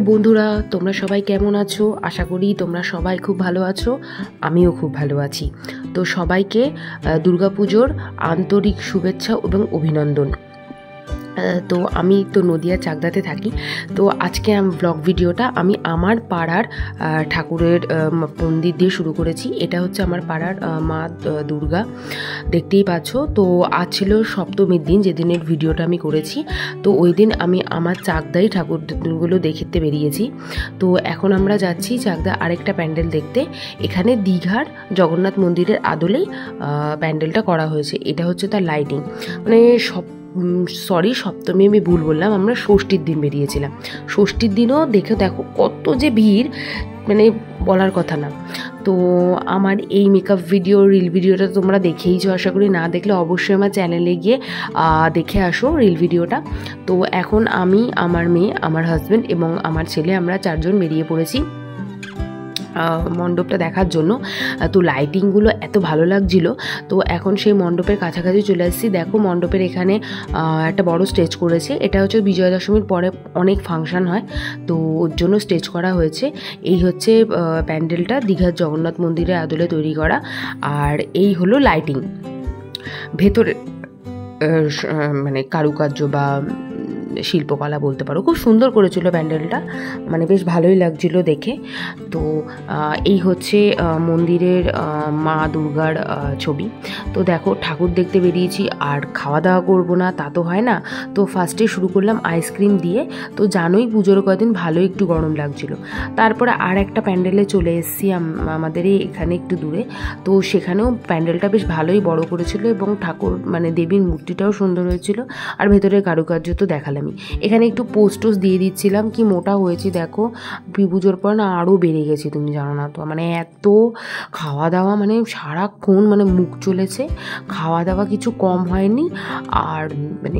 বন্ধুরা, তোমরা সবাই কেমন আছো? আশা করি তোমরা সবাই খুব ভালো আছো। আমিও খুব ভালো আছি। তো সবাইকে দুর্গাপুজোর আন্তরিক শুভেচ্ছা এবং অভিনন্দন। তো আমি তো নদিয়া চাকদাতে থাকি। তো আজকে ব্লগ ভিডিওটা আমি আমার পাড়ার ঠাকুরের মন্দির দিয়ে শুরু করেছি। এটা হচ্ছে আমার পাড়ার মা দুর্গা, দেখতেই পাচ্ছ। তো আজ ছিল সপ্তমীর দিন, যেদিনের ভিডিওটা আমি করেছি। তো ওই দিন আমি আমার চাকদাই ঠাকুরগুলো দেখতে বেরিয়েছি। তো এখন আমরা যাচ্ছি চাকদা আরেকটা প্যান্ডেল দেখতে। এখানে দীঘার জগন্নাথ মন্দিরের আদলেই প্যান্ডেলটা করা হয়েছে। এটা হচ্ছে তার লাইটিং, মানে সপ্তমী আমি ভুল বললাম, আমরা ষষ্ঠীর দিন বেরিয়েছিলাম। ষষ্ঠীর দিনও দেখো কত যে ভিড়, মানে বলার কথা না। তো আমার এই মেকআপ ভিডিও রিল ভিডিওটা তোমরা দেখেইছো আশা করি, না দেখলে অবশ্যই আমার চ্যানেলে গিয়ে দেখে আসো রিল ভিডিওটা। তো এখন আমি, আমার মেয়ে, আমার হাজব্যান্ড এবং আমার ছেলে, আমরা চারজন বেরিয়ে পড়েছি মণ্ডপটা দেখার জন্য। তো লাইটিংগুলো এত ভালো লাগছিল। তো এখন সেই মণ্ডপের কাছাকাছি চলে এসেছি। দেখো মণ্ডপের এখানে একটা বড় স্টেজ করেছে। এটা হচ্ছে বিজয়া দশমীর পরে অনেক ফাংশন হয়, তো ওর জন্য স্টেজ করা হয়েছে। এই হচ্ছে প্যান্ডেলটা দীঘার জগন্নাথ মন্দিরের আদলে তৈরি করা। আর এই হলো লাইটিং, ভেতরে মানে কারুকার্য বা শিল্পকলা বলতে পারো, খুব সুন্দর করেছিল প্যান্ডেলটা, মানে বেশ ভালোই লাগছিল দেখে। তো এই হচ্ছে মন্দিরের মা দুর্গার ছবি। তো দেখো ঠাকুর দেখতে বেরিয়েছি, আর খাওয়া দাওয়া করবো না তা তো হয় না। তো ফার্স্টে শুরু করলাম আইসক্রিম দিয়ে। তো জানোই পুজোর কদিন ভালোই একটু গরম লাগছিল। তারপরে আর একটা প্যান্ডেলে চলে এসেছি আমাদের এখানে একটু দূরে। তো সেখানেও প্যান্ডেলটা বেশ ভালোই বড় করেছিল এবং ঠাকুর মানে দেবীর মূর্তিটাও সুন্দর হয়েছিল, আর ভেতরের কারুকার্য তো দেখালাম। এখানে একটু পোস্টোস দিয়ে দিচ্ছিলাম। কি মোটা হয়েছি দেখো, পুজোর পর না আরও বেড়ে গেছি, তুমি জানো না তো। মানে এত খাওয়া দাওয়া, মানে সারাক্ষণ মানে মুখ চলেছে, খাওয়া দাওয়া কিছু কম হয়নি। আর মানে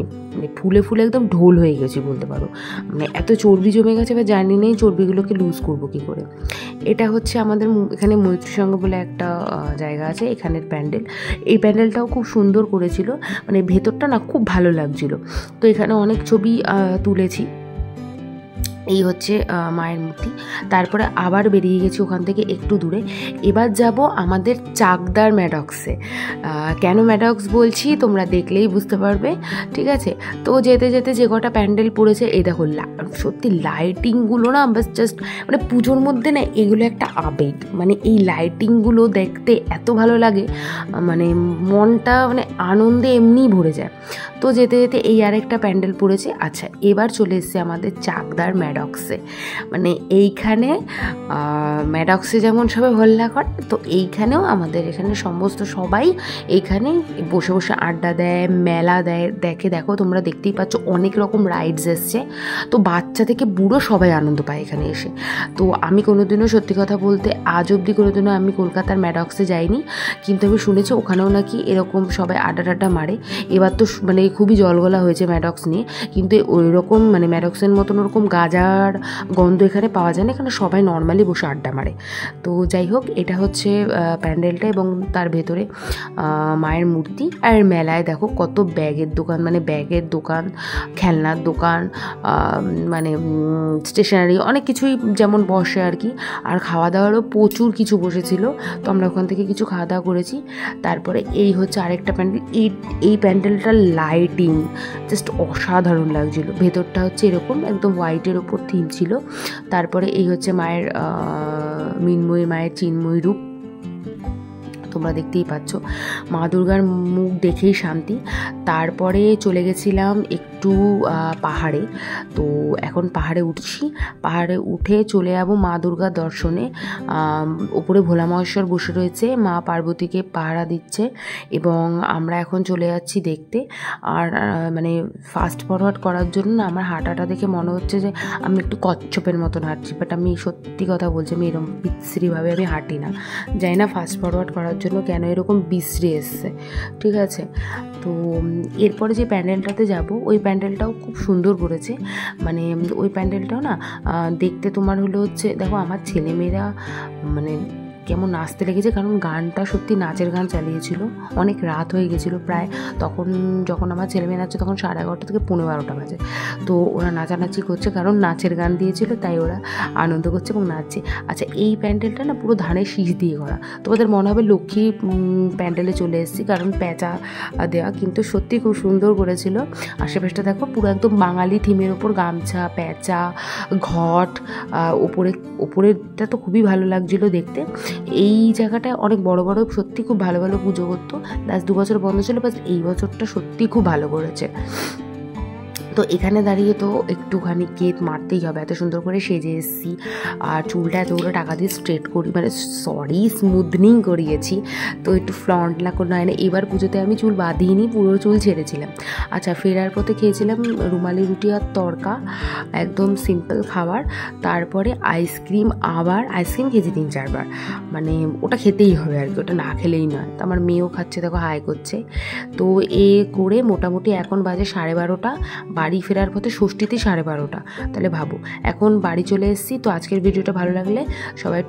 ফুলে ফুলে একদম ঢোল হয়ে গেছি বলতে পারো। মানে এত চর্বি জমে গেছে, বা জানি নেই চর্বিগুলোকে লুজ করবো কী করে। এটা হচ্ছে আমাদের এখানে মৈত্রীসঙ্গ বলে একটা জায়গা আছে, এখানের প্যান্ডেল। এই প্যান্ডেলটাও খুব সুন্দর করেছিল, মানে ভেতরটা না খুব ভালো লাগছিল। তো এখানে অনেক ছবি তুলেছি। এই হচ্ছে মায়ের মূর্তি। তারপরে আবার বেরিয়ে গেছি ওখান থেকে একটু দূরে। এবার যাব আমাদের চাকদার ম্যাডক্সে। কেন ম্যাডক্স বলছি তোমরা দেখলেই বুঝতে পারবে, ঠিক আছে? তো যেতে যেতে যে কটা প্যান্ডেল পড়েছে, এই দেখো সত্যি লাইটিংগুলো না বাস জাস্ট, মানে পুজোর মধ্যে না এগুলো একটা আবেগ। মানে এই লাইটিংগুলো দেখতে এত ভালো লাগে, মানে মনটা মানে আনন্দে এমনিই ভরে যায়। তো যেতে যেতে এই আরেকটা প্যান্ডেল পড়েছে। আচ্ছা, এবার চলে এসেছে আমাদের চাকদার ম্যাডক্সে। মানে এইখানে ম্যাডক্সে যেমন সবাই হল্লা করে, তো এইখানেও আমাদের এখানে সমস্ত সবাই এইখানে বসে বসে আড্ডা দেয়, মেলা দেয়, দেখো তোমরা দেখতেই পাচ্ছ অনেক রকম রাইডস এসছে। তো বাচ্চা থেকে বুড়ো সবাই আনন্দ পায় এখানে এসে। তো আমি কোনোদিনও, সত্যি কথা বলতে আজ অবধি কোনোদিনও আমি কলকাতার ম্যাডক্সে যাইনি, কিন্তু আমি শুনেছি ওখানেও নাকি এরকম সবাই আড্ডা টাড্ডা মারে। এবার তো মানে খুবই জলগলা হয়েছে ম্যাডক্স নিয়ে, কিন্তু ওই রকম মানে ম্যাডক্সের মতন ওরকম গাজার গন্ধ এখানে পাওয়া যায় না। এখানে সবাই নর্মালি বসে আড্ডা মারে। তো যাই হোক, এটা হচ্ছে প্যান্ডেলটা এবং তার ভেতরে মায়ের মূর্তি। আর মেলায় দেখো কত ব্যাগের দোকান, মানে ব্যাগের দোকান, খেলনার দোকান, মানে স্টেশনারি অনেক কিছুই যেমন বসে আর কি। আর খাওয়া দাওয়ারও প্রচুর কিছু বসেছিল, তো আমরা ওখান থেকে কিছু খাওয়া দাওয়া করেছি। তারপরে এই হচ্ছে আরেকটা প্যান্ডেল। এই প্যান্ডেলটার লাইটিং জাস্ট অসাধারণ লাগছিল। ভেতরটা হচ্ছে এরকম একদম হোয়াইটের ওপর থিম ছিল। তারপরে এই হচ্ছে মায়ের মৃন্ময়ী, মায়ের চিন্ময় রূপ তোমরা দেখতেই পাচ্ছ। মা দুর্গার মুখ দেখেই শান্তি। তারপরে চলে গেছিলাম একটু পাহাড়ে। তো এখন পাহাড়ে উঠছি, পাহাড়ে উঠে চলে যাবো মা দুর্গার দর্শনে। ওপরে ভোলা মহেশ্বর বসে রয়েছে, মা পার্বতীকে পাহারা দিচ্ছে এবং আমরা এখন চলে যাচ্ছি দেখতে। আর মানে ফাস্ট ফরওয়ার্ড করার জন্য আমার হাঁটাটা দেখে মনে হচ্ছে যে আমি একটু কচ্ছপের মতন হাঁটছি, বাট আমি সত্যি কথা বলছি আমি এরকম বিশ্রীভাবে আমি হাঁটি না। জানি না ফাস্ট ফরওয়ার্ড করার জন্য কেন এরকম বিশ্রী এসছে, ঠিক আছে? তো এরপরে যে প্যান্ডেলটাতে যাব, ওই প্যান্ডেলটাও খুব সুন্দর করেছে। মানে ওই প্যান্ডেলটাও না দেখতে তোমার হচ্ছে দেখো আমার ছেলেমেয়েরা মানে কেমন নাচতে লেগেছে, কারণ গানটা সত্যি নাচের গান চালিয়েছিল। অনেক রাত হয়ে গেছিলো প্রায়, তখন যখন আমার ছেলেমেয়ে নাচছে তখন 11:30 থেকে 12:15 বাজে। তো ওরা নাচানাচি করছে, কারণ নাচের গান দিয়েছিল, তাই ওরা আনন্দ করছে এবং নাচছে। আচ্ছা, এই প্যান্ডেলটা না পুরো ধানের শীষ দিয়ে করা। তোমাদের মনে হবে লক্ষ্মী প্যান্ডেলে চলে এসেছি, কারণ প্যাঁচা দেওয়া, কিন্তু সত্যি খুব সুন্দর করেছিল। আশেপাশটা দেখো পুরো একদম বাঙালি থিমের ওপর, গামছা, প্যাঁচা, ঘট, ওপরেরটা তো খুবই ভালো লাগছিলো দেখতে। এই জায়গাটায় অনেক বড় বড় সত্যি খুব ভালো ভালো পুজো করতো। লাস্ট 2 বছর বন্ধ ছিল, বাট এই বছরটা সত্যি খুব ভালো করেছে। তো এখানে দাঁড়িয়ে তো একটুখানি কেক মারতেই হবে, এত সুন্দর করে সেজে এসেছি। আর চুলটা এতগুলো টাকা দিয়ে স্ট্রেট করি, মানে স্মুথনিং করিয়েছি, তো একটু ফ্লন্ট না করে নয় না। এবার পুজোতে আমি চুল বাঁধিনি, পুরো চুল ছেড়েছিলাম। আচ্ছা, ফেরার পথে খেয়েছিলাম রুমালি রুটি আর তড়কা, একদম সিম্পল খাবার। তারপরে আইসক্রিম, আবার আইসক্রিম খেয়েছি 3-4 বার, মানে ওটা খেতেই হবে আর কি, ওটা না খেলেই নয়। তো আমার মেয়েও খাচ্ছে, দেখো হাই করছে। তো এ করে মোটামুটি এখন বাজে 12:30, বাড়ি ফেরার পথে ষষ্ঠীতে 12:30। তাহলে ভাবো, এখন বাড়ি চলে এসেছি। তো আজকের ভিডিওটা ভালো লাগলে সবাই